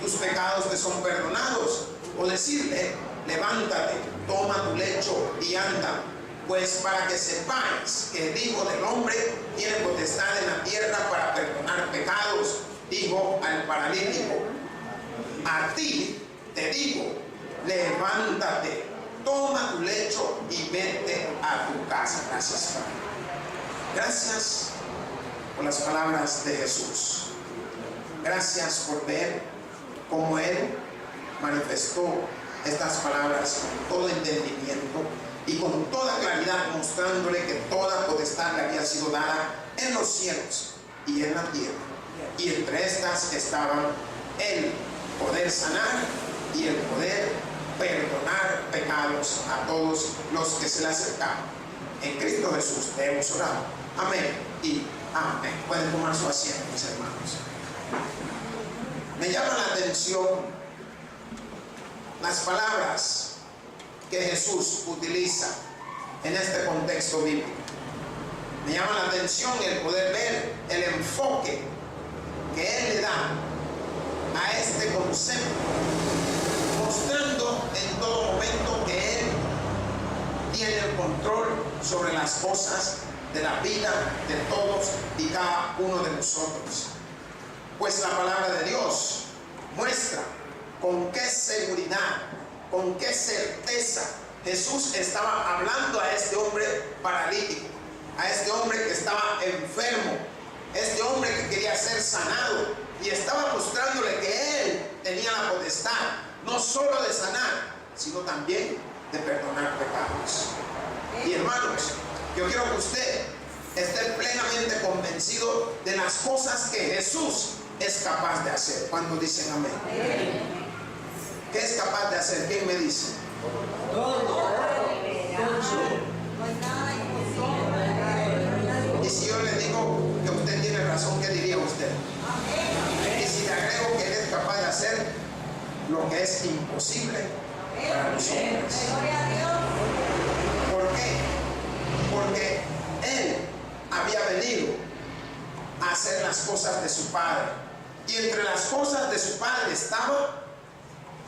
tus pecados te son perdonados. O decirle, levántate, toma tu lecho y anda. Pues para que sepáis que el Hijo del Hombre tiene potestad en la tierra para perdonar pecados, dijo al paralítico, a ti te digo, levántate, toma tu lecho y vete a tu casa. Gracias, Padre. Gracias por las palabras de Jesús. Gracias por ver cómo Él manifestó estas palabras con todo entendimiento y con toda claridad, mostrándole que toda potestad le había sido dada en los cielos y en la tierra. Y entre estas estaban el poder sanar y el poder perdonar pecados a todos los que se le acercaban. En Cristo Jesús hemos orado. Amén y amén. Pueden tomar su asiento, mis hermanos. Me llama la atención las palabras que Jesús utiliza en este contexto bíblico. Me llama la atención el poder ver el enfoque que Él le da a este concepto, mostrando en todo momento que Él tiene el control sobre las cosas de la vida de todos y cada uno de nosotros. Pues la palabra de Dios muestra con qué seguridad, con qué certeza Jesús estaba hablando a este hombre paralítico, a este hombre que estaba enfermo, este hombre que quería ser sanado, y estaba mostrándole que Él tenía la potestad no solo de sanar, sino también de perdonar pecados. Y hermanos, yo quiero que usted esté plenamente convencido de las cosas que Jesús es capaz de hacer. ¿Cuántos dicen amén? ¿Qué es capaz de hacer? ¿Quién me dice? Y si yo le digo que usted tiene razón, ¿qué diría usted? Y si le agrego que Él es capaz de hacer lo que es imposible para los hombres. ¿Por qué? Porque Él había venido a hacer las cosas de su Padre. Y entre las cosas de su Padre estaba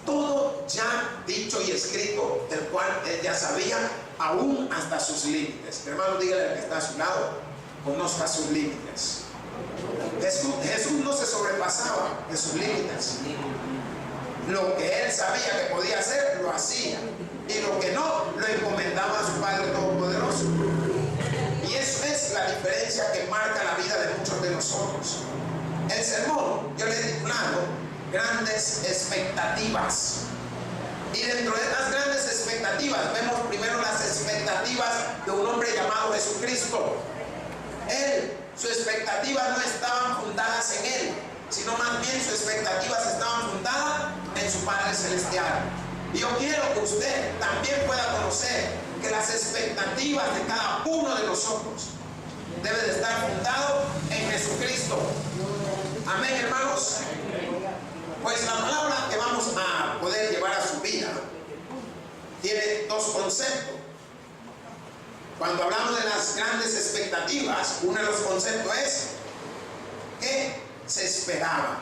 todo ya dicho y escrito, del cual Él ya sabía, aún hasta sus límites. Hermano, dígale al que está a su lado, conozca sus límites. Jesús no se sobrepasaba de sus límites. Lo que Él sabía que podía hacer, lo hacía. Y lo que no, lo encomendaba a su Padre Todopoderoso. Y eso es la diferencia que marca la vida de muchos de nosotros. El sermón, yo le he titulado Grandes Expectativas. Y dentro de estas grandes expectativas vemos primero las expectativas de un hombre llamado Jesucristo. Sus expectativas no estaban fundadas en Él, sino más bien sus expectativas estaban fundadas en su Padre Celestial. Y yo quiero que usted también pueda conocer que las expectativas de cada uno de nosotros deben de estar fundados en Jesucristo. Amén, hermanos. Pues la palabra que vamos a poder llevar a su vida tiene dos conceptos. Cuando hablamos de las grandes expectativas, uno de los conceptos es ¿qué se esperaba?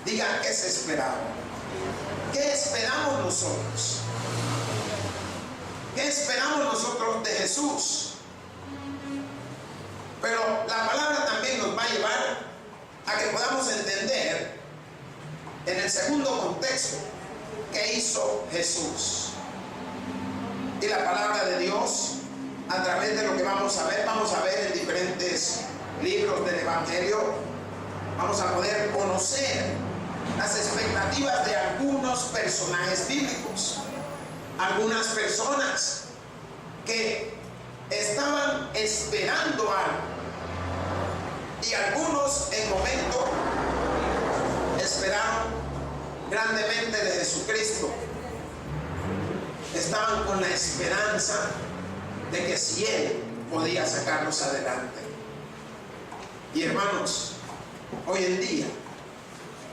Diga, ¿qué se esperaba? ¿Qué esperamos nosotros? ¿Qué esperamos nosotros de Jesús? Pero la palabra también nos va a llevar a que podamos entender en el segundo contexto qué hizo Jesús. Y la palabra de Dios, a través de lo que vamos a ver en diferentes libros del Evangelio, vamos a poder conocer las expectativas de algunos personajes bíblicos, algunas personas que estaban esperando algo, y algunos en momento esperaron grandemente de Jesucristo. Estaban con la esperanza de que si Él podía sacarlos adelante. Y hermanos, hoy en día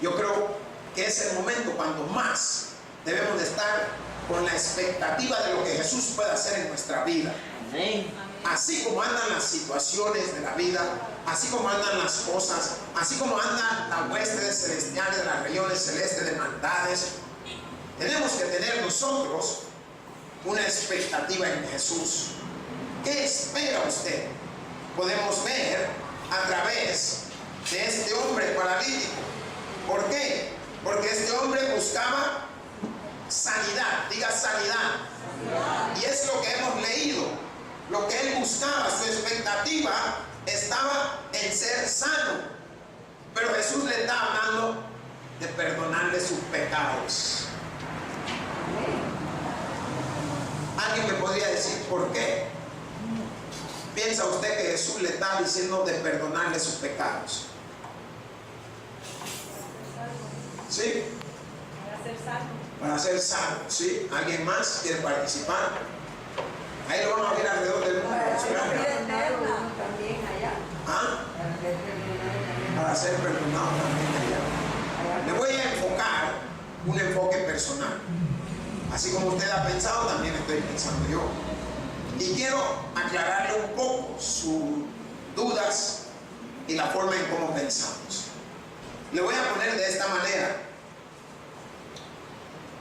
yo creo que es el momento cuando más debemos de estar con la expectativa de lo que Jesús puede hacer en nuestra vida. Amén. así como andan las situaciones de la vida, así como andan las cosas, así como andan las huestes celestiales de las regiones celestes de maldades, tenemos que tener nosotros una expectativa en Jesús. ¿Qué espera usted? Podemos ver a través de este hombre paralítico. ¿Por qué? Porque este hombre buscaba sanidad. Diga sanidad. Y es lo que hemos leído. Lo que él buscaba, su expectativa estaba en ser sano. Pero Jesús le está hablando de perdonarle sus pecados. ¿Alguien me podría decir por qué piensa usted que Jesús le está diciendo de perdonarle sus pecados? ¿Sí? Para ser sano. Para ser sano, ¿sí? ¿Alguien más quiere participar? Ahí lo vamos a ver alrededor del mundo. También allá. ¿Ah? Para ser perdonado también allá. Le voy a enfocar un enfoque personal. Así como usted ha pensado, también estoy pensando yo. Y quiero aclararle un poco sus dudas y la forma en cómo pensamos. Le voy a poner de esta manera.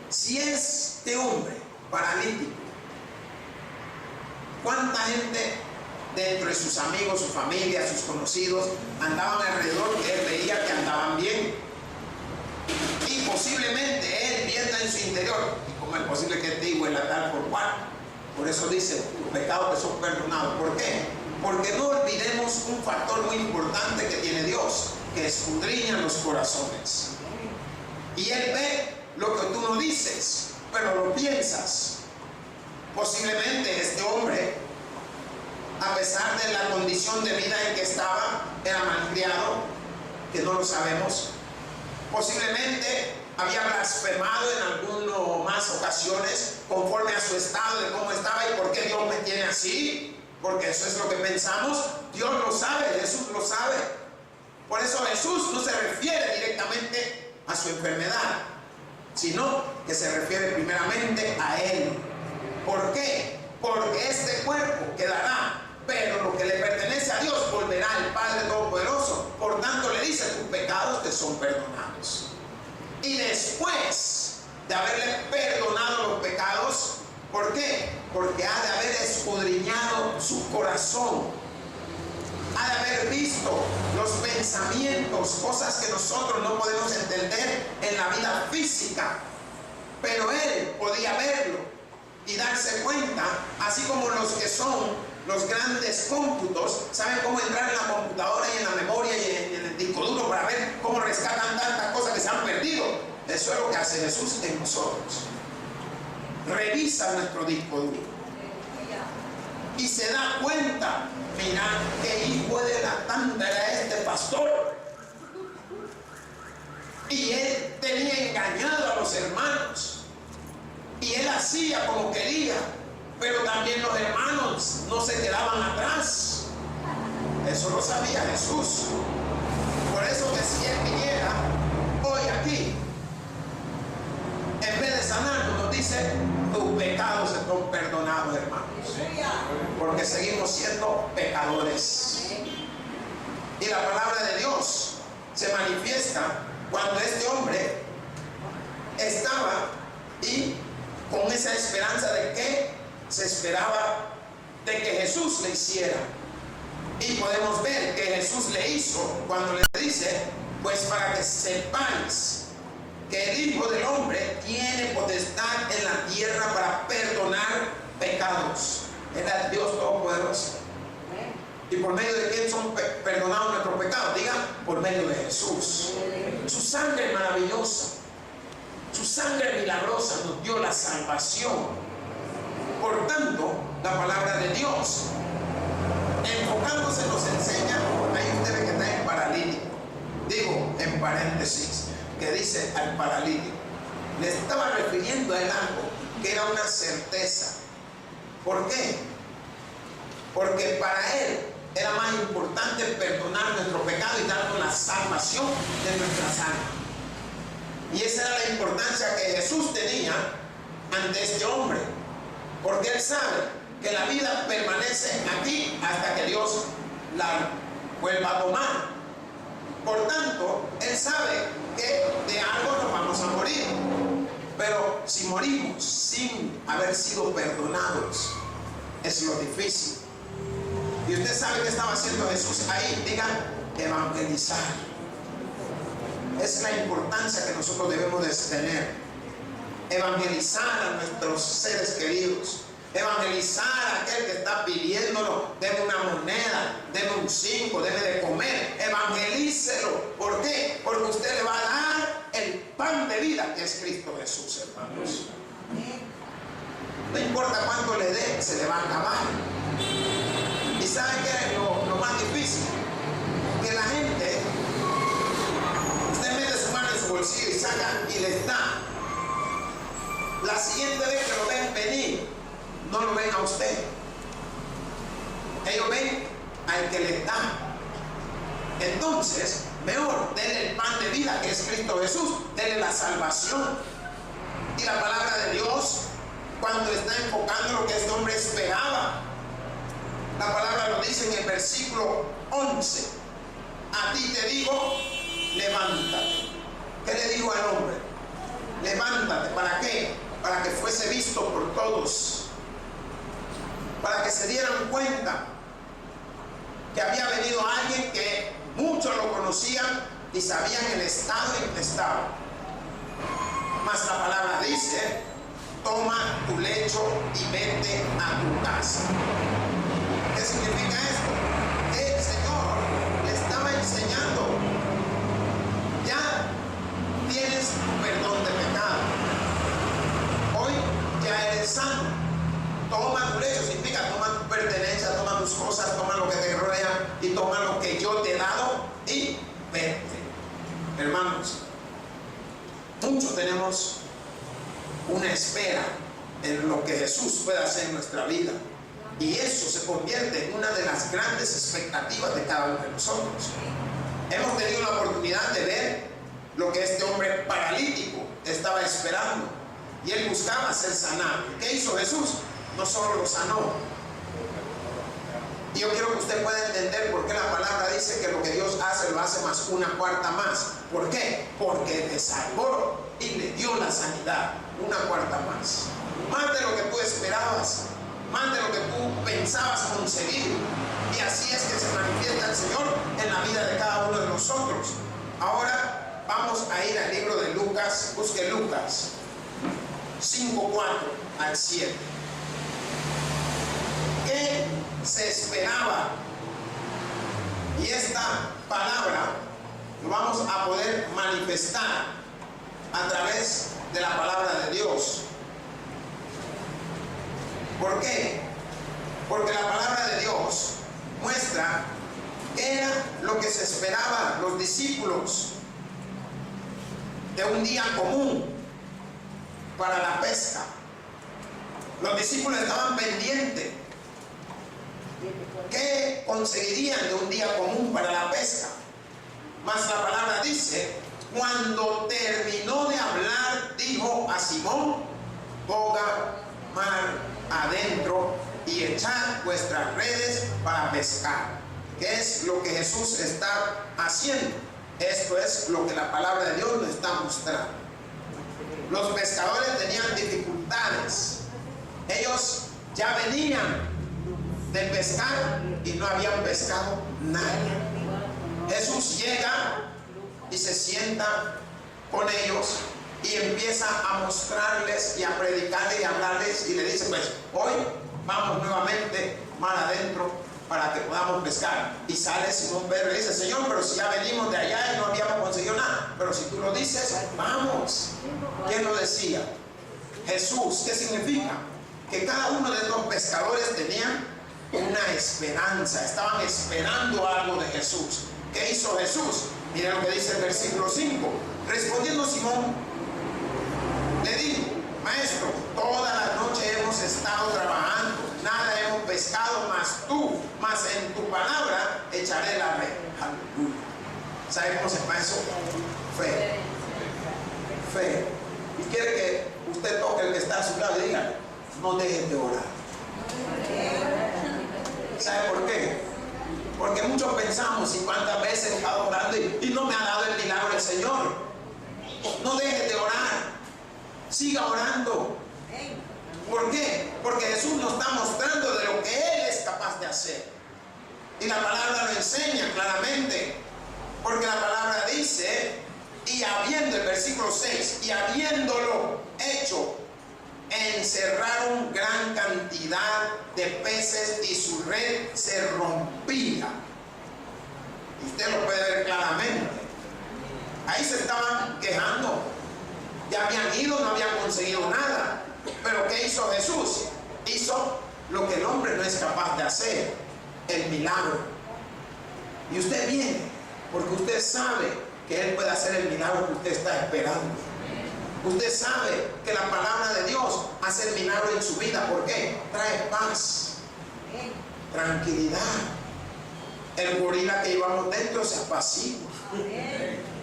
Si este hombre paralítico, ¿cuánta gente dentro de sus amigos, su familia, sus conocidos andaban alrededor que él veía que andaban bien? Y posiblemente él viendo en su interior, ¿cómo es posible que te iguala tal por cual? Por eso dice, los pecados que son perdonados. ¿Por qué? Porque no olvidemos un factor muy importante que tiene Dios, que escudriña los corazones. Y Él ve lo que tú no dices, pero lo piensas. Posiblemente este hombre, a pesar de la condición de vida en que estaba, era malcriado, que no lo sabemos. Posiblemente había blasfemado en algunas más ocasiones conforme a su estado de cómo estaba y por qué Dios me tiene así, porque eso es lo que pensamos. Dios lo sabe, Jesús lo sabe. Por eso Jesús no se refiere directamente a su enfermedad, sino que se refiere primeramente a Él. ¿Por qué? Porque este cuerpo quedará, pero lo que le pertenece a Dios volverá al Padre Todopoderoso. Por tanto le dice, tus pecados te son perdonados. Y después de haberle perdonado los pecados, ¿por qué? Porque ha de haber escudriñado su corazón, ha de haber visto los pensamientos, cosas que nosotros no podemos entender en la vida física, pero él podía verlo y darse cuenta, así como los que son los grandes cómputos saben cómo entrar en la computadora y en la memoria y en el disco duro para ver cómo rescatan tantas cosas que se han perdido. Eso es lo que hace Jesús en nosotros. Revisa nuestro disco duro y se da cuenta, mira qué hijo de la tanda era este pastor, y él tenía engañado a los hermanos y él hacía como quería, pero también los hermanos no se quedaban atrás. Eso lo sabía Jesús. Por eso que si él viniera hoy aquí, en vez de sanarnos, nos dice, tus pecados están perdonados, hermanos. Porque seguimos siendo pecadores. Y la palabra de Dios se manifiesta cuando este hombre estaba y con esa esperanza de que se esperaba de que Jesús le hiciera. Y podemos ver que Jesús le hizo cuando le dice, pues para que sepáis que el Hijo del Hombre tiene potestad en la tierra para perdonar pecados. Era el Dios Todopoderoso. ¿Y por medio de quién son perdonados nuestros pecados? Diga, por medio de Jesús. Su sangre maravillosa, su sangre milagrosa nos dio la salvación. Por tanto, la palabra de Dios, enfocándose, nos enseña, ahí usted ve que está en paralítico. Digo, en paréntesis, que dice al paralítico. Le estaba refiriendo a él algo que era una certeza. ¿Por qué? Porque para él era más importante perdonar nuestro pecado y darnos la salvación de nuestras almas. Y esa era la importancia que Jesús tenía ante este hombre. Porque él sabe que la vida permanece aquí hasta que Dios la vuelva a tomar. Por tanto, Él sabe que de algo nos vamos a morir. Pero si morimos sin haber sido perdonados, es lo difícil. Y usted sabe que estaba haciendo Jesús ahí. Diga, evangelizar. Es la importancia que nosotros debemos de tener. Evangelizar a nuestros seres queridos. Evangelizar a aquel que está pidiéndolo, deme una moneda, deme un 5, deme de comer. Evangelícelo. ¿Por qué? Porque usted le va a dar el pan de vida que es Cristo Jesús, hermanos. No importa cuánto le dé, se le va a acabar. ¿Y sabe qué es lo más difícil? Que la gente, usted mete su mano en su bolsillo y saca y les da. La siguiente vez que lo ven venir, no lo ven a usted. Ellos ven al que les da. Entonces, mejor denle el pan de vida que es Cristo Jesús, denle la salvación. Y la palabra de Dios, cuando está enfocando lo que este hombre esperaba, la palabra lo dice en el versículo 11: a ti te digo, levántate. ¿Qué le dijo al hombre? Levántate. ¿Para qué? Para que fuese visto por todos, para que se dieran cuenta que había venido alguien que muchos lo conocían y sabían el estado en que estaba. Mas la palabra dice: toma tu lecho y vete a tu casa. ¿Qué significa esto? Que el Señor le estaba enseñando: ya tienes perdón de pecado, hoy ya eres sano. Toma tu lecho, significa toma tu pertenencia, toma tus cosas, toma lo que te rodea y toma lo que yo te he dado y vete. Hermanos, muchos tenemos una espera en lo que Jesús puede hacer en nuestra vida, y eso se convierte en una de las grandes expectativas de cada uno de nosotros. Hemos tenido la oportunidad de ver lo que este hombre paralítico estaba esperando, y él buscaba ser sanado. ¿Qué hizo Jesús? No solo lo sanó. Y yo quiero que usted pueda entender por qué la palabra dice que lo que Dios hace lo hace más una cuarta más. ¿Por qué? Porque te salvó y le dio la sanidad una cuarta más. Más de lo que tú esperabas, más de lo que tú pensabas conseguir. Y así es que se manifiesta el Señor en la vida de cada uno de nosotros. Ahora vamos a ir al libro de Lucas. Busque Lucas 5:4 al 7. ¿Qué se esperaba? Y esta palabra lo vamos a poder manifestar a través de la palabra de Dios. ¿Por qué? Porque la palabra de Dios muestra qué era lo que se esperaba los discípulos de un día común para la pesca. Los discípulos estaban pendientes. ¿Qué conseguirían de un día común para la pesca? Mas la palabra dice: cuando terminó de hablar, dijo a Simón: boga mar adentro y echad vuestras redes para pescar. ¿Qué es lo que Jesús está haciendo? Esto es lo que la palabra de Dios nos está mostrando. Los pescadores tenían dificultades. Ellos ya venían de pescar y no habían pescado nada. Jesús llega y se sienta con ellos y empieza a mostrarles y a predicarles y a hablarles, y le dice: pues hoy vamos nuevamente mar adentro para que podamos pescar. Y sale Simón Pedro y dice: Señor, pero si ya venimos de allá y no habíamos conseguido nada, pero si tú lo dices, vamos. ¿Quién lo decía? Jesús. ¿Qué significa? Que cada uno de estos pescadores tenían una esperanza, estaban esperando algo de Jesús. ¿Qué hizo Jesús? Mira lo que dice el versículo 5. Respondiendo Simón, le dijo: Maestro, toda la noche hemos estado trabajando, nada hemos pescado, mas en tu palabra echaré la red. Aleluya. ¿Sabe cómo se llama eso? Fe. Fe. Y quiere que usted toque el que está a su lado y diga: no dejes de orar. ¿Sabe por qué? Porque muchos pensamos, y cuántas veces he estado orando y no me ha dado el milagro el Señor. No deje de orar, siga orando. ¿Por qué? Porque Jesús nos está mostrando de lo que Él es capaz de hacer. Y la palabra lo enseña claramente. Porque la palabra dice, y habiendo, el versículo 6, y habiéndolo hecho, encerraron gran cantidad de peces y su red se rompía. Usted lo puede ver claramente. Ahí se estaban quejando. Ya habían ido, no habían conseguido nada. Pero ¿qué hizo Jesús? Hizo lo que el hombre no es capaz de hacer, el milagro. Y usted viene porque usted sabe que Él puede hacer el milagro que usted está esperando. Usted sabe que la palabra de Dios hace el milagro en su vida. ¿Por qué? Trae paz, tranquilidad. El gorila que llevamos dentro se apacigua.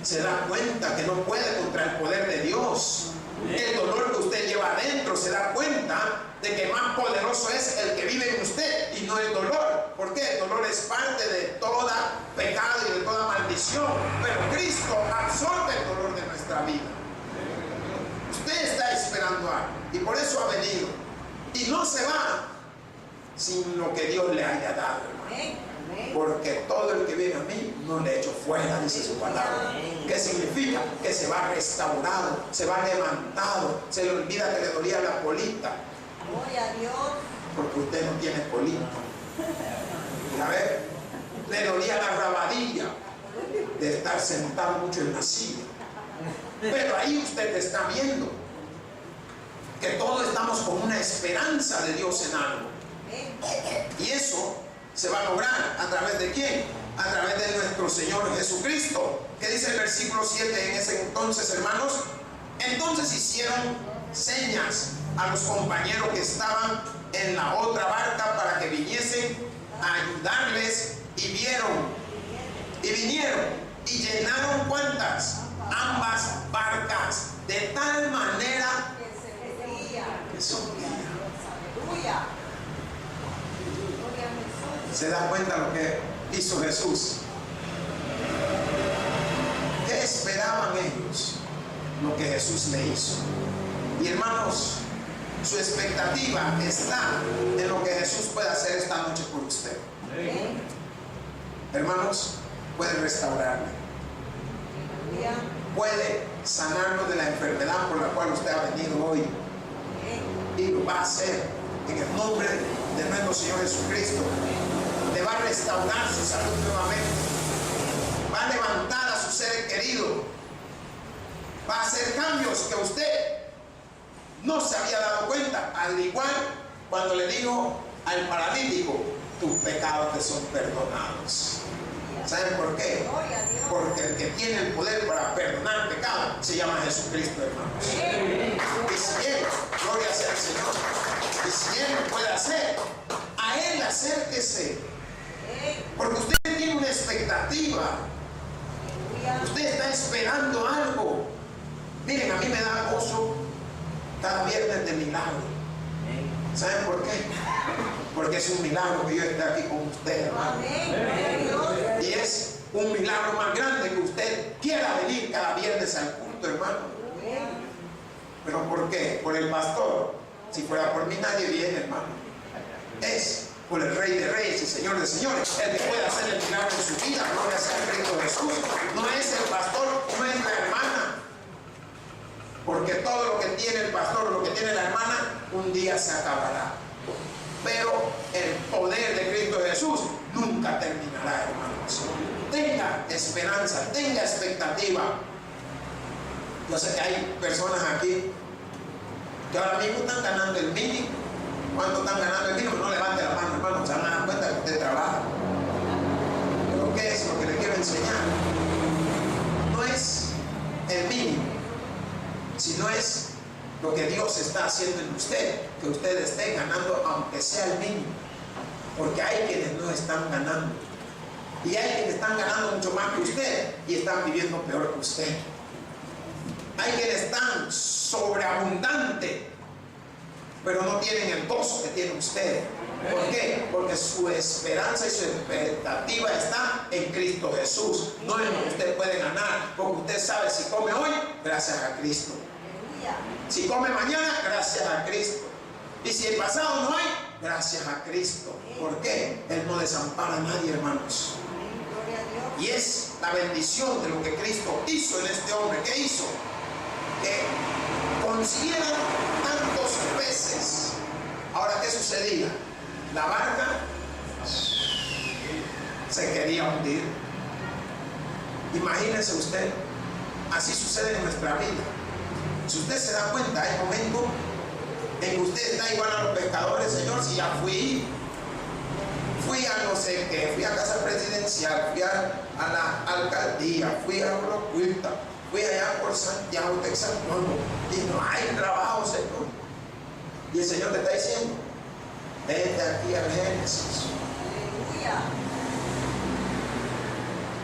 Se da cuenta que no puede contra el poder de Dios. El dolor que usted lleva adentro, se da cuenta de que más poderoso es el que vive en usted y no el dolor. Porque el dolor es parte de todo pecado y de toda maldición. Pero Cristo absorbe el dolor de nuestra vida. Usted está esperando algo y por eso ha venido. Y no se va sin lo que Dios le haya dado, hermano. Porque todo el que viene a mí no le echo fuera, dice su palabra. ¿Qué significa? Que se va restaurado, se va levantado, se le olvida que le dolía la colita. Gloria a Dios. Porque usted no tiene colita. A ver, le dolía la rabadilla de estar sentado mucho en la silla. Pero ahí usted está viendo que todos estamos con una esperanza de Dios en algo. Y eso se va a lograr a través de ¿quién? A través de nuestro Señor Jesucristo. ¿Qué dice el versículo 7 en ese entonces, hermanos? Entonces hicieron señas a los compañeros que estaban en la otra barca para que viniesen a ayudarles y vinieron y llenaron ¿cuántas? Ambas barcas de tal manera que se hundía. Aleluya. ¿Se da cuenta lo que hizo Jesús? ¿Qué esperaban ellos? Lo que Jesús le hizo. Y hermanos, su expectativa está en lo que Jesús puede hacer esta noche por usted. Hermanos, puede restaurarle, puede sanarlo de la enfermedad por la cual usted ha venido hoy, y lo va a hacer en el nombre de nuestro Señor Jesucristo. Le va a restaurar su salud nuevamente, va a levantar a su ser querido, va a hacer cambios que usted no se había dado cuenta. Al igual cuando le dijo al paralítico, tus pecados te son perdonados. ¿Saben por qué? Porque el que tiene el poder para perdonar pecado se llama Jesucristo, hermanos. Y si Él, gloria sea al Señor, y si Él lo puede hacer, a Él acérquese. Porque usted tiene una expectativa. Usted está esperando algo. Miren, a mí me da gozo cada viernes de milagro. ¿Saben por qué? Porque es un milagro que yo esté aquí con usted, hermano. Y es un milagro más grande que usted quiera venir cada viernes al culto, hermano. ¿Pero por qué? Por el pastor. Si fuera por mí nadie viene, hermano. Es por el Rey de Reyes y Señor de Señores, el que puede hacer el milagro en su vida. Gloria sea el Cristo Jesús. No es el pastor, no es la hermana. Porque todo lo que tiene el pastor, lo que tiene la hermana, un día se acabará. Pero el poder de Cristo Jesús nunca terminará, hermanos. Tenga esperanza, tenga expectativa. Yo sé que hay personas aquí que ahora mismo están ganando el mínimo. ¿Cuánto están ganando el mínimo? No levante la mano, hermano, se van a dar cuenta que usted trabaja. Pero ¿qué es lo que le quiero enseñar? No es el mínimo, sino es lo que Dios está haciendo en usted, que usted esté ganando aunque sea el mínimo. Porque hay quienes no están ganando, y hay quienes están ganando mucho más que usted y están viviendo peor que usted. Hay quienes están sobreabundantes, pero no tienen el gozo que tiene usted. ¿Por qué? Porque su esperanza y su expectativa está en Cristo Jesús, no en lo que usted puede ganar, porque usted sabe si come hoy, gracias a Cristo. Si come mañana, gracias a Cristo. Y si el pasado no hay, gracias a Cristo. ¿Por qué? Él no desampara a nadie, hermanos. Y es la bendición de lo que Cristo hizo en este hombre. ¿Qué hizo? Que consiguiera tantos peces. Ahora, ¿qué sucedía? La barca se quería hundir. Imagínense usted, así sucede en nuestra vida. Si usted se da cuenta, hay momentos en que usted está igual a los pescadores. Señor, si ya fui a no sé qué, fui a Casa Presidencial, fui a la alcaldía, fui a Orocuilta, fui allá por Santiago, Texas, y no hay trabajo, Señor. Y el Señor te está diciendo, vete aquí al Génesis.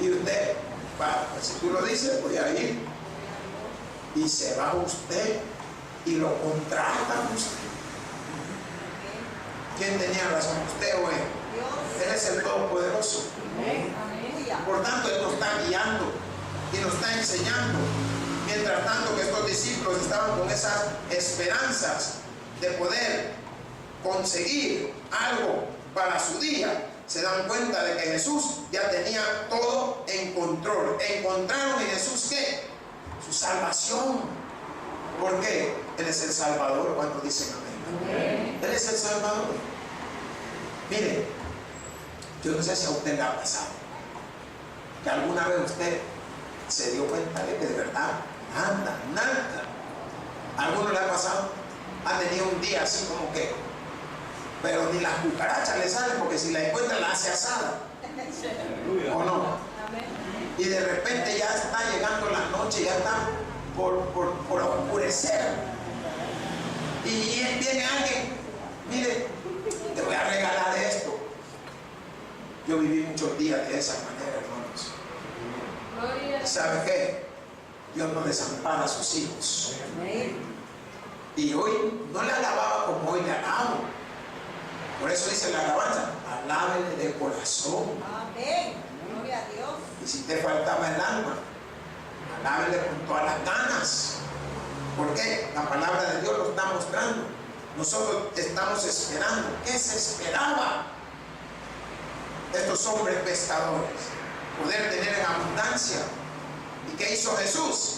Y usted, si tú lo dices, voy a ir. Y se va usted y lo contratan usted. ¿Quién tenía razón? ¿Usted o él? Él es el Todopoderoso. Por tanto, Él nos está guiando y nos está enseñando. Mientras tanto que estos discípulos estaban con esas esperanzas de poder conseguir algo para su día, se dan cuenta de que Jesús ya tenía todo en control. Encontraron en Jesús ¿qué? Su salvación. ¿Por qué? Él es el Salvador. Cuando dicen amén. Él es el Salvador. Mire, yo no sé si a usted le ha pasado que alguna vez usted se dio cuenta de que de verdad nada. ¿A alguno le ha pasado? Ha tenido un día así como que, pero ni las cucarachas le salen, porque si la encuentra la hace asada. ¿O no? Y de repente ya está llegando la noche, ya está por oscurecer. Y viene alguien, mire, te voy a regalar esto. Yo viví muchos días de esa manera, hermanos. ¿Sabe qué? Dios no desampara a sus hijos. Y hoy no le alababa como hoy le alabo. Por eso dice la alabanza, alábele de corazón. Amén. Gloria a Dios. Y si te faltaba el alma, alábele con todas las ganas. ¿Por qué? La palabra de Dios lo está mostrando. Nosotros estamos esperando. ¿Qué se esperaba? Estos hombres pescadores, poder tener en abundancia. ¿Y qué hizo Jesús?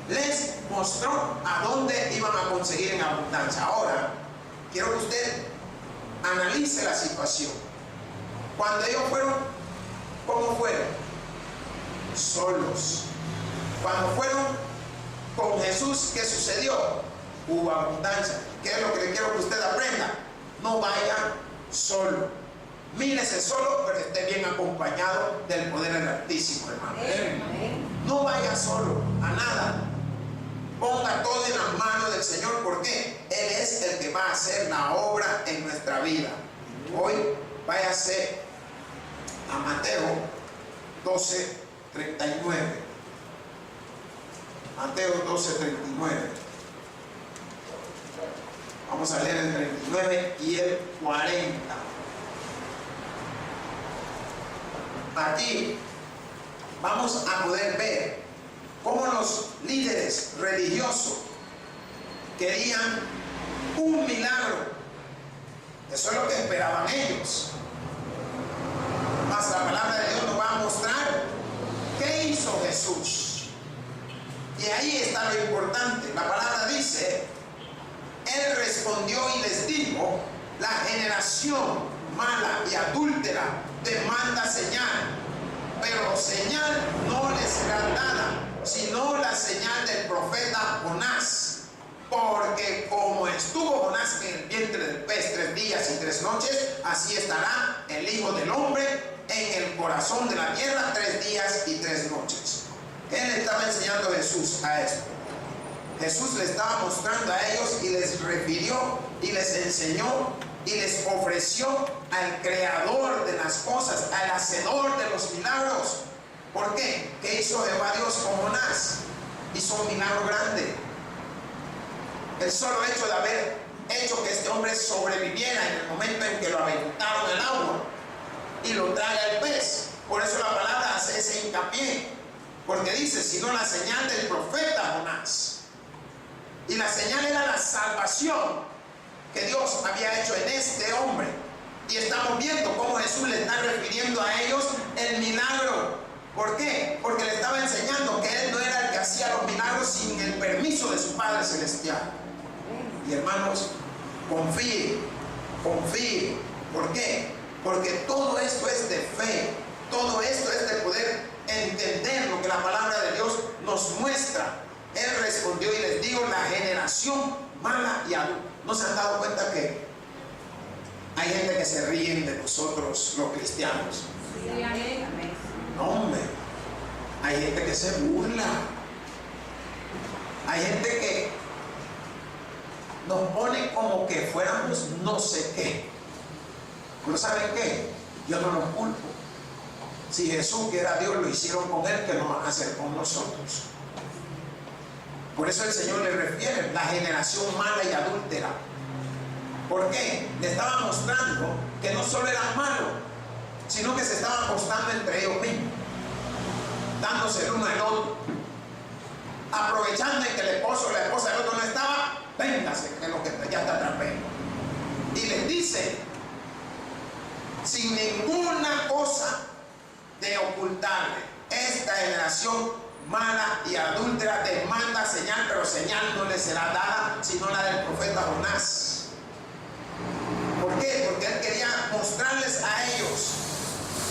Les mostró a dónde iban a conseguir en abundancia. Ahora, quiero que usted analice la situación. Cuando ellos fueron, ¿cómo fueron? Solos. Cuando fueron con Jesús, ¿qué sucedió? Hubo abundancia. ¿Qué es lo que le quiero que usted aprenda? No vaya solo. Mírese solo, pero esté bien acompañado del poder del Altísimo, hermano. No vaya solo a nada. Ponga todo en las manos del Señor, porque Él es el que va a hacer la obra en nuestra vida. Hoy váyase a Mateo 12:39. Mateo 12:39. Vamos a leer el 39 y el 40. Aquí vamos a poder ver cómo los líderes religiosos querían un milagro. Eso es lo que esperaban ellos. Mas la palabra de Dios nos va a mostrar qué hizo Jesús. Y ahí está lo importante. La palabra dice, Él respondió y les dijo, la generación mala y adúltera demanda señal, pero señal no les será dada, sino la señal del profeta Jonás. Porque como estuvo Jonás en el vientre del pez 3 días y 3 noches, así estará el Hijo del Hombre en el corazón de la tierra 3 días y 3 noches. ¿Qué le estaba enseñando Jesús a esto? Jesús le estaba mostrando a ellos y les refirió y les enseñó y les ofreció al creador de las cosas, al hacedor de los milagros. ¿Por qué? ¿Qué hizo Jehová Dios con Jonás? Hizo un milagro grande. El solo hecho de haber hecho que este hombre sobreviviera en el momento en que lo aventaron al agua y lo traga el pez. Por eso la palabra hace ese hincapié, porque dice, sino la señal del profeta Jonás. Y la señal era la salvación que Dios había hecho en este hombre. Y estamos viendo cómo Jesús le está refiriendo a ellos el milagro. ¿Por qué? Porque le estaba enseñando que Él no era el que hacía los milagros sin el permiso de su Padre Celestial. Y hermanos, confíe, confíe. ¿Por qué? Porque todo esto es de fe. Todo esto es de poder entender lo que la palabra de Dios nos muestra. Él respondió y les digo, la generación mala y adulta. ¿No se han dado cuenta que hay gente que se ríen de nosotros los cristianos? Sí, amén. No, hombre. Hay gente que se burla. Hay gente que nos pone como que fuéramos no sé qué. Pero ¿saben qué? Yo no los culpo. Si Jesús, que era Dios, lo hicieron con Él, que lo van a hacer con nosotros. Por eso el Señor le refiere la generación mala y adúltera. ¿Por qué? Le estaba mostrando que no solo eran malos, sino que se estaban acostando entre ellos mismos, dándose el uno al otro, aprovechando en que el esposo o la esposa del otro no estaba. Véngase, que es lo que ya está atrapando. Y les dice, sin ninguna cosa de ocultarle, esta generación mala y adúltera demanda señal, pero señal no le será dada sino la del profeta Jonás. ¿Por qué? Porque él quería mostrarles a ellos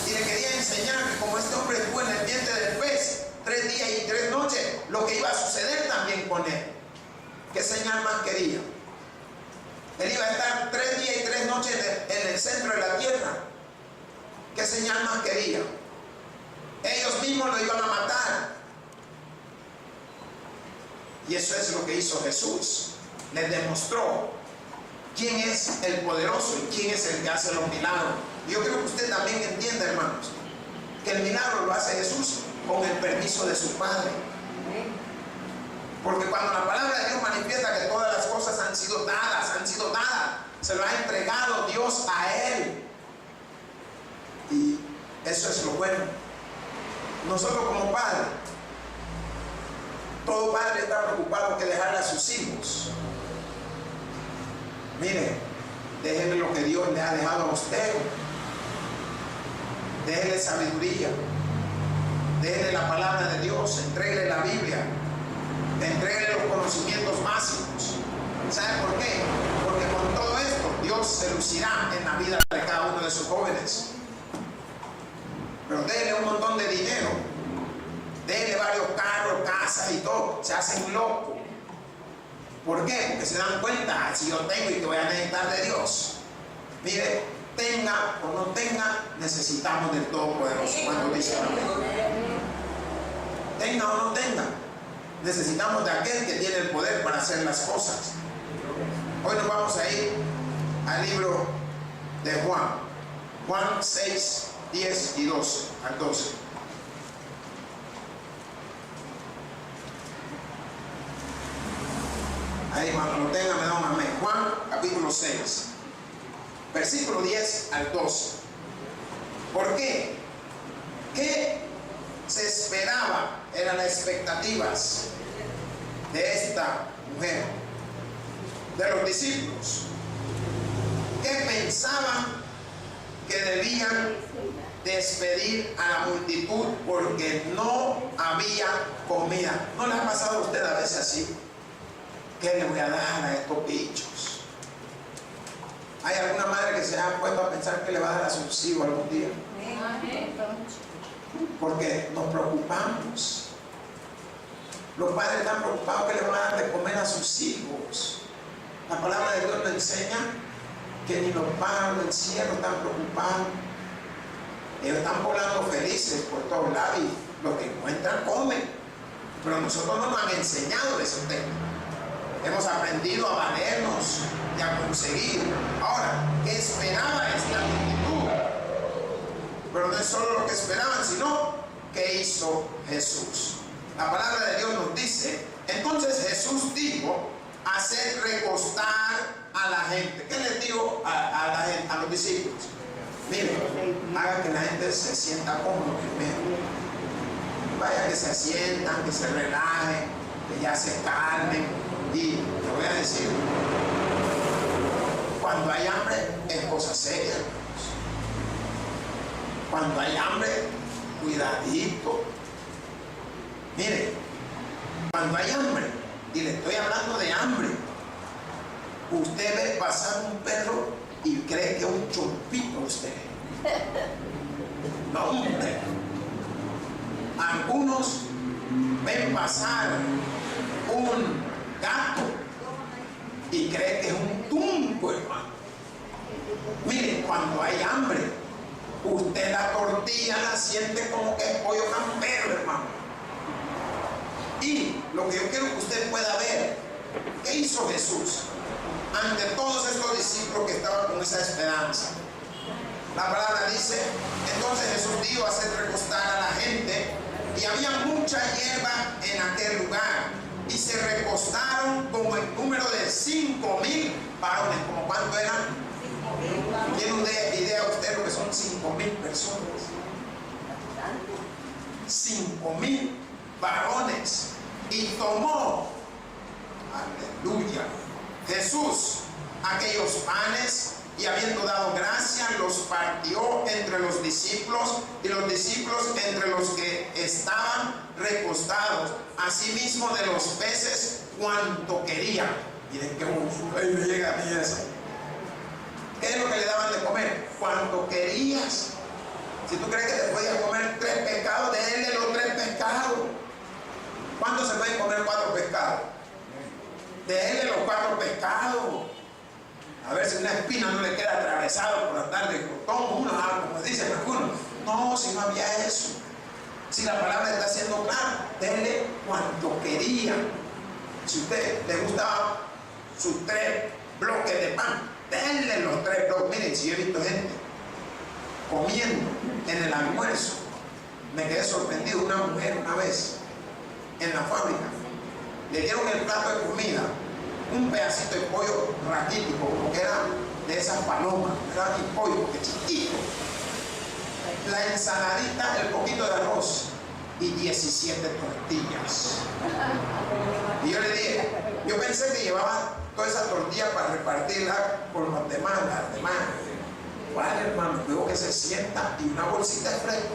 y le quería enseñar que como este hombre estuvo en el vientre del pez 3 días y 3 noches, lo que iba a suceder también con él. ¿Qué señal más quería? Él iba a estar 3 días y 3 noches en el centro de la tierra. ¿Qué señal más quería? Ellos mismos lo iban a matar. Y eso es lo que hizo Jesús. Les demostró quién es el poderoso y quién es el que hace los milagros. Y yo creo que usted también entienda, hermanos, que el milagro lo hace Jesús con el permiso de su Padre. Porque cuando la palabra de Dios manifiesta que todas las cosas han sido dadas, se lo ha entregado Dios a Él. Y eso es lo bueno. Nosotros como padres, todo padre está preocupado que dejarle a sus hijos. Mire, déjele lo que Dios le ha dejado a usted. Déjele sabiduría. Déjele la palabra de Dios. Entréguele la Biblia. Entréguele los conocimientos básicos. ¿Sabe por qué? Porque con todo esto Dios se lucirá en la vida de cada uno de sus jóvenes. Pero déjele un montón de dinero. Déjele varios carros, casas y todo. Se hacen locos. ¿Por qué? Porque se dan cuenta, si yo tengo y que voy a necesitar de Dios. Mire, tenga o no tenga, necesitamos del Todopoderoso. ¿Cuánto dice amén? Tenga o no tenga, necesitamos de aquel que tiene el poder para hacer las cosas. Hoy nos vamos a ir al libro de Juan. Juan 6, 10 y 12 al 12. Ahí cuando lo tenga me da un amén. Juan capítulo 6, versículo 10 al 12. ¿Por qué? ¿Qué se esperaba? Eran las expectativas de esta mujer, de los discípulos. ¿Qué pensaban que debían despedir a la multitud porque no había comida? ¿No le ha pasado a usted a veces así? ¿Qué le voy a dar a estos bichos? ¿Hay alguna madre que se ha puesto a pensar que le va a dar a sus hijos algún día? Porque nos preocupamos. Los padres están preocupados que le van a dar de comer a sus hijos. La palabra de Dios nos enseña que ni los padres del cielo están preocupados. Ellos están volando felices por todos lados y lo que encuentran comen. Pero nosotros no nos han enseñado de esos temas. Hemos aprendido a valernos y a conseguir. Ahora, ¿qué esperaba esta multitud? Pero no es solo lo que esperaban, sino ¿qué hizo Jesús? La palabra de Dios nos dice, entonces Jesús dijo hacer recostar a la gente. ¿Qué les digo a la gente, a los discípulos? Miren, haga que la gente se sienta cómodo primero. Vaya, que se sientan, que se relajen, que ya se calmen. Y te voy a decir, cuando hay hambre es cosa seria. Cuando hay hambre, cuidadito. Mire, cuando hay hambre, y le estoy hablando de hambre, usted ve pasar un perro y cree que es un chompito usted. No, hombre. Algunos ven pasar un gato y creen que es un tumbo, hermano. Miren, cuando hay hambre, usted la tortilla la siente como que es pollo campero, hermano. Y lo que yo quiero que usted pueda ver, ¿qué hizo Jesús ante todos estos discípulos que estaban con esa esperanza? La palabra dice, entonces Jesús dio a hacer recostar a la gente, y había mucha hierba en aquel lugar, y se recostaron como el número de 5,000 varones. ¿Como cuánto eran? 5,000. ¿Tiene una idea usted lo que son 5,000 personas? 5,000 varones. Y tomó, aleluya, Jesús aquellos panes, y habiendo dado gracia, los partió entre los discípulos, y los discípulos entre los que estaban recostados, asimismo de los peces cuanto querían. Miren qué ahí me llega a mí eso. ¿Qué es lo que le daban de comer? Cuanto querías. Si tú crees que te podías comer 3 pescados, denle los 3 pescados. ¿Cuántos se pueden comer 4 pescados? Denle los 4 pescados. A ver si una espina no le queda atravesado por andar de cotón, como dicen algunos. No, si no había eso. Si la palabra está siendo clara, denle cuanto querían. Si a usted le gustaban sus 3 bloques de pan, denle los 3 bloques. Miren, si yo he visto gente comiendo en el almuerzo, me quedé sorprendido. Una mujer una vez en la fábrica, le dieron el plato de comida, un pedacito de pollo raquítico, como que era de esas palomas, ¿verdad? Y pollo, porque chiquito. La ensaladita, el poquito de arroz y 17 tortillas. Y yo le dije, yo pensé que llevaba toda esa tortilla para repartirla por los demás, las demás. ¿Cuál, hermano? Luego que se sienta y una bolsita de fresco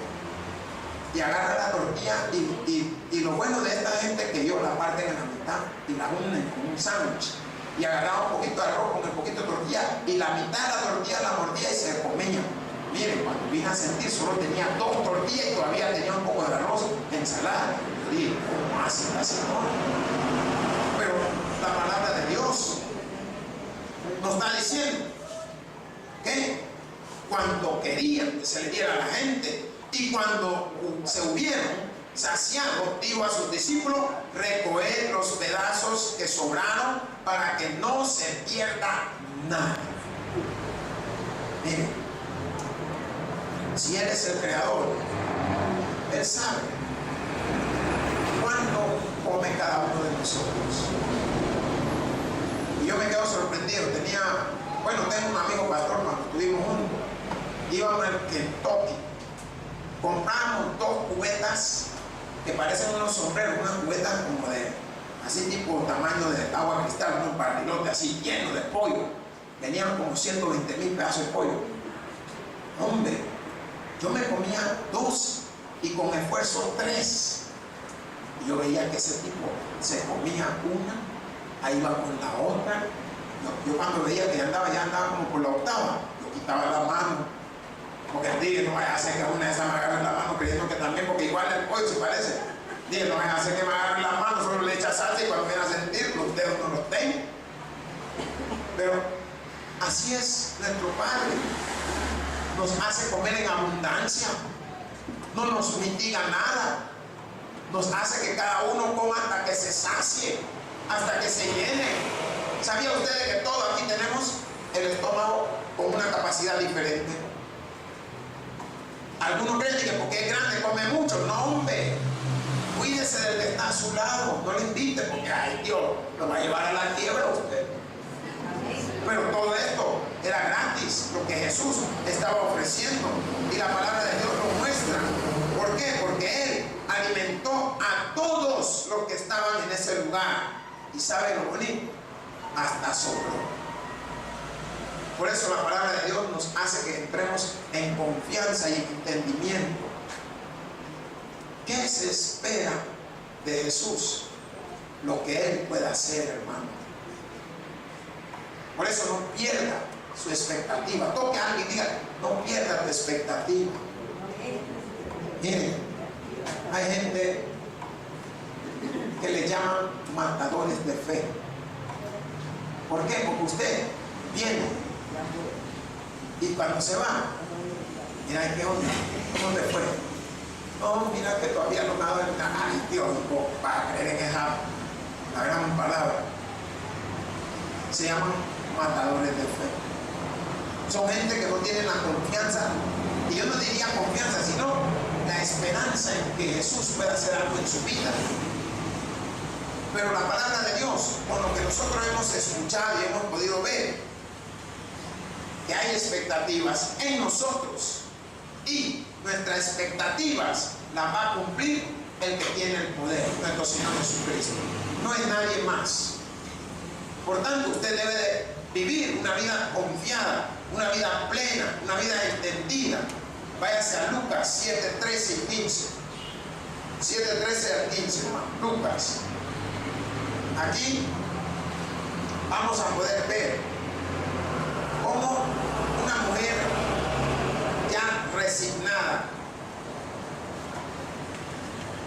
y agarra la tortilla, y lo bueno de esta gente es que ellos la parten en la mitad y la unen con un sándwich, y agarraba un poquito de arroz con el poquito de tortilla, y la mitad de la tortilla la mordía y se comía. Miren, cuando vine a sentir, solo tenía 2 tortillas y todavía tenía un poco de arroz, ensalada. Y dije, ¿cómo hace la señora? Pero la palabra de Dios nos está diciendo que cuando querían que se le diera a la gente, y cuando se hubieron saciado, dijo a sus discípulos, recoger los pedazos que sobraron para que no se pierda nada. Miren, si Él es el creador, Él sabe cuánto come cada uno de nosotros. Y yo me quedo sorprendido. Tengo un amigo pastor, cuando estuvimos juntos, íbamos al Kentucky, compramos 2 cubetas que parecen unos sombreros, unas cubetas como de, así tipo tamaño de agua cristal, un barrilote así lleno de pollo. Venían como 120,000 pedazos de pollo. Hombre, yo me comía 2 y con esfuerzo 3. Y yo veía que ese tipo se comía una, ahí iba con la otra. Yo cuando veía que ya andaba como por la 8ª, yo quitaba la mano, porque dije, no vaya a hacer que una de esas me agarre la mano, creyendo que también, porque igual el pollo se parece. Dije, no vaya a hacer que me agarre la mano, solo le echa salsa y cuando viene a sentir, los dedos no los tengo. Pero así es nuestro Padre. Nos hace comer en abundancia, no nos mitiga nada, nos hace que cada uno coma hasta que se sacie, hasta que se llene. ¿Sabía ustedes que todos aquí tenemos el estómago con una capacidad diferente? Algunos creen que porque es grande come mucho. No, hombre. Cuídese del que está a su lado, no le invite porque ay Dios lo va a llevar a la quiebra a usted. Pero todo esto era gratis, lo que Jesús estaba ofreciendo, y la palabra de Dios lo muestra. ¿Por qué? Porque Él alimentó a todos los que estaban en ese lugar. ¿Y sabe lo bonito? Hasta sobró. Por eso la palabra de Dios nos hace que entremos en confianza y en entendimiento. ¿Qué se espera de Jesús? Lo que Él pueda hacer, hermano. Por eso no pierda su expectativa. Toque a alguien y diga, no pierda tu expectativa. Miren, hay gente que le llaman matadores de fe. ¿Por qué? Porque usted viene y cuando se va, mira, ¿qué onda? ¿Cómo te fue? No, mira que todavía no me ha dado el... Ay, Dios, no, para creer en esa la gran palabra. Se llaman matadores de fe. Son gente que no tienen la confianza, y yo no diría confianza, sino la esperanza en que Jesús pueda hacer algo en su vida. Pero la palabra de Dios, con lo que nosotros hemos escuchado y hemos podido ver, que hay expectativas en nosotros, y nuestras expectativas las va a cumplir el que tiene el poder, nuestro Señor Jesucristo. No es nadie más. Por tanto, usted debe de vivir una vida confiada, una vida plena, una vida entendida. Váyase a Lucas 7, 13 y 15. 7, 13 al 15, hermano. Lucas. Aquí vamos a poder ver cómo una mujer ya resignada,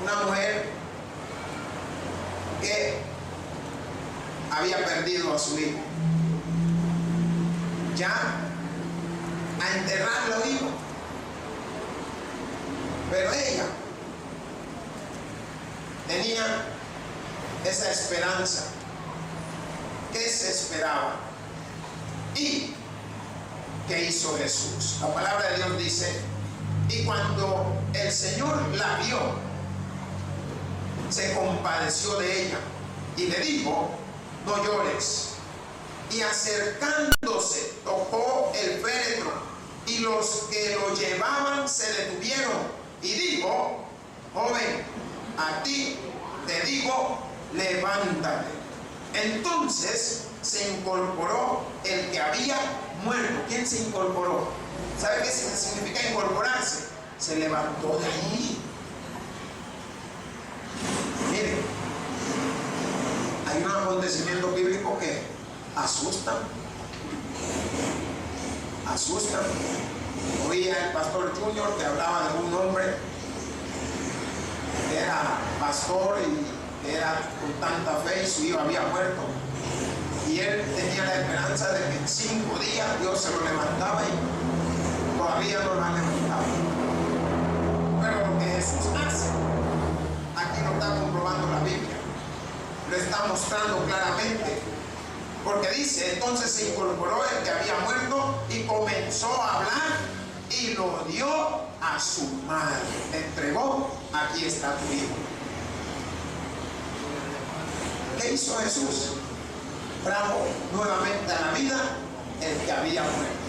una mujer que había perdido a su hijo, ya a enterrarlo iba, pero ella tenía esa esperanza. ¿Qué se esperaba? ¿Y qué hizo Jesús? La palabra de Dios dice, y cuando el Señor la vio, se compadeció de ella y le dijo, no llores. Y acercándose, tocó el féretro, y los que lo llevaban se detuvieron, y dijo, joven, a ti te digo, levántate. Entonces se incorporó el que había muerto. ¿Quién se incorporó? ¿Sabe qué significa incorporarse? Se levantó de ahí. Miren, hay un acontecimiento bíblico que asustan. Oía el pastor Junior que hablaba de un hombre que era pastor y era con tanta fe, y su hijo había muerto, y él tenía la esperanza de que en 5 días Dios se lo levantaba, y todavía no lo ha levantado. Pero lo que Jesús hace, aquí lo está comprobando la Biblia, lo está mostrando claramente, porque dice, entonces se incorporó el que había muerto y comenzó a hablar y lo dio a su madre. Le entregó, aquí está tu hijo. ¿Qué hizo Jesús? Trajo nuevamente a la vida el que había muerto.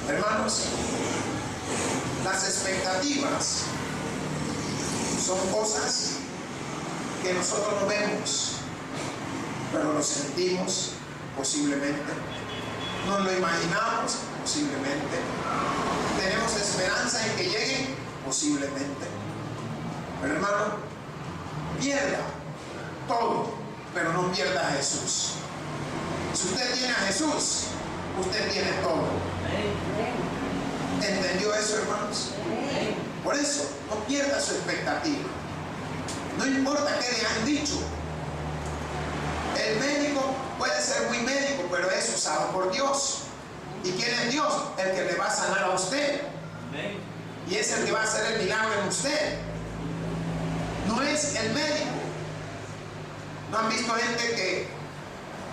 Hermanos, las expectativas son cosas que nosotros no vemos, pero lo sentimos posiblemente, nos lo imaginamos posiblemente, tenemos esperanza en que llegue posiblemente. Pero hermano, pierda todo, pero no pierda a Jesús. Si usted tiene a Jesús, usted tiene todo. ¿Entendió eso, hermanos? Por eso, no pierda su expectativa. No importa qué le han dicho. El médico puede ser muy médico, pero es usado por Dios. ¿Y quién es Dios? El que le va a sanar a usted. Y es el que va a hacer el milagro en usted. No es el médico. ¿No han visto gente que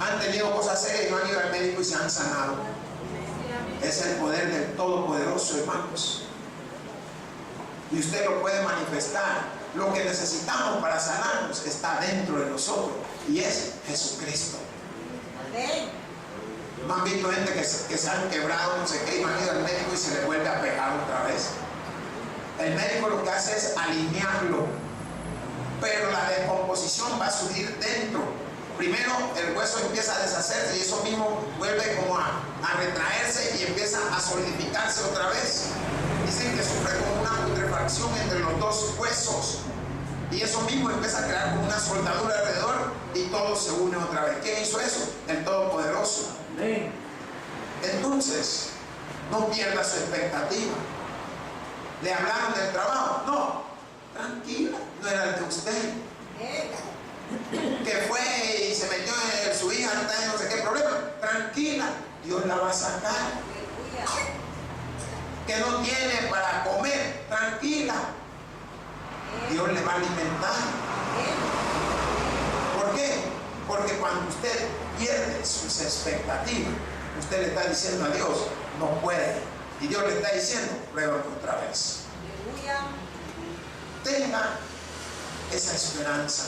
han tenido cosas serias y no han ido al médico y se han sanado? Es el poder del Todopoderoso, hermanos. Y usted lo puede manifestar lo que necesitamos para sanarnos está dentro de nosotros y es Jesucristo. Amén. ¿No han visto gente que se han quebrado, no sé qué, y han ido al médico y se le vuelve a pegar otra vez? El médico lo que hace es alinearlo, pero la descomposición va a surgir dentro. Primero el hueso empieza a deshacerse y eso mismo vuelve como a retraerse y empieza a solidificarse otra vez. Dicen que sufre como una putrefacción entre los dos huesos y eso mismo empieza a crear como una soldadura alrededor y todo se une otra vez. ¿Quién hizo eso? El Todopoderoso. Entonces, no pierda su expectativa. ¿Le hablaron del trabajo? No, tranquila, no era el de usted. Que fue y se metió en su hija, no sé qué problema. Tranquila, Dios la va a sacar. Que no tiene para comer, tranquila, Dios le va a alimentar. ¿Por qué? Porque cuando usted pierde sus expectativas, usted le está diciendo a Dios, no puede. Y Dios le está diciendo, pruébalo otra vez. Tenga esa esperanza.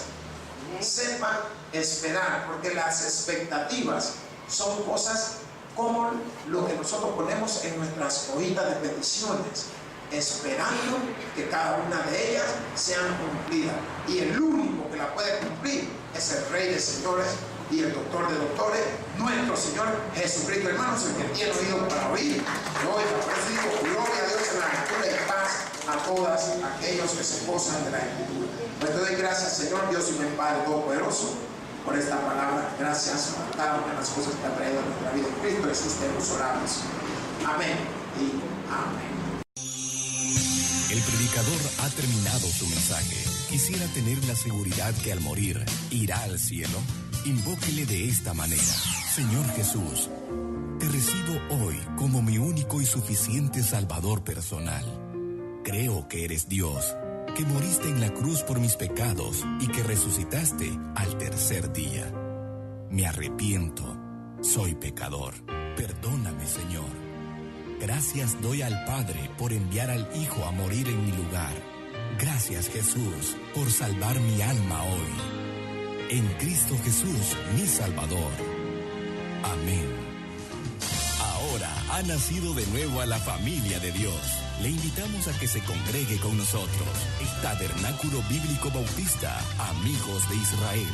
Sepa esperar, porque las expectativas son cosas como lo que nosotros ponemos en nuestras hojitas de peticiones, esperando que cada una de ellas sean cumplidas. Y el único que la puede cumplir es el Rey de Señores y el Doctor de Doctores, nuestro Señor Jesucristo. Hermanos, el que tiene oído para oír, que oiga. Por eso digo, gloria a Dios en la Escritura y paz a todos aquellos que se gozan de la Escritura. Pues te doy gracias, Señor Dios y mi Padre Todopoderoso, por esta palabra. Gracias por cada una de las cosas que ha traído en nuestra vida. En Cristo Jesús te hemos orado. Amén y amén. El predicador ha terminado su mensaje. Quisiera tener la seguridad que al morir irá al cielo. Invóquele de esta manera: Señor Jesús, te recibo hoy como mi único y suficiente Salvador personal. Creo que eres Dios, que moriste en la cruz por mis pecados y que resucitaste al tercer día. Me arrepiento, soy pecador. Perdóname, Señor. Gracias doy al Padre por enviar al Hijo a morir en mi lugar. Gracias, Jesús, por salvar mi alma hoy. En Cristo Jesús, mi Salvador. Amén. Ahora ha nacido de nuevo a la familia de Dios. Le invitamos a que se congregue con nosotros. Tabernáculo Bíblico Bautista, Amigos de Israel.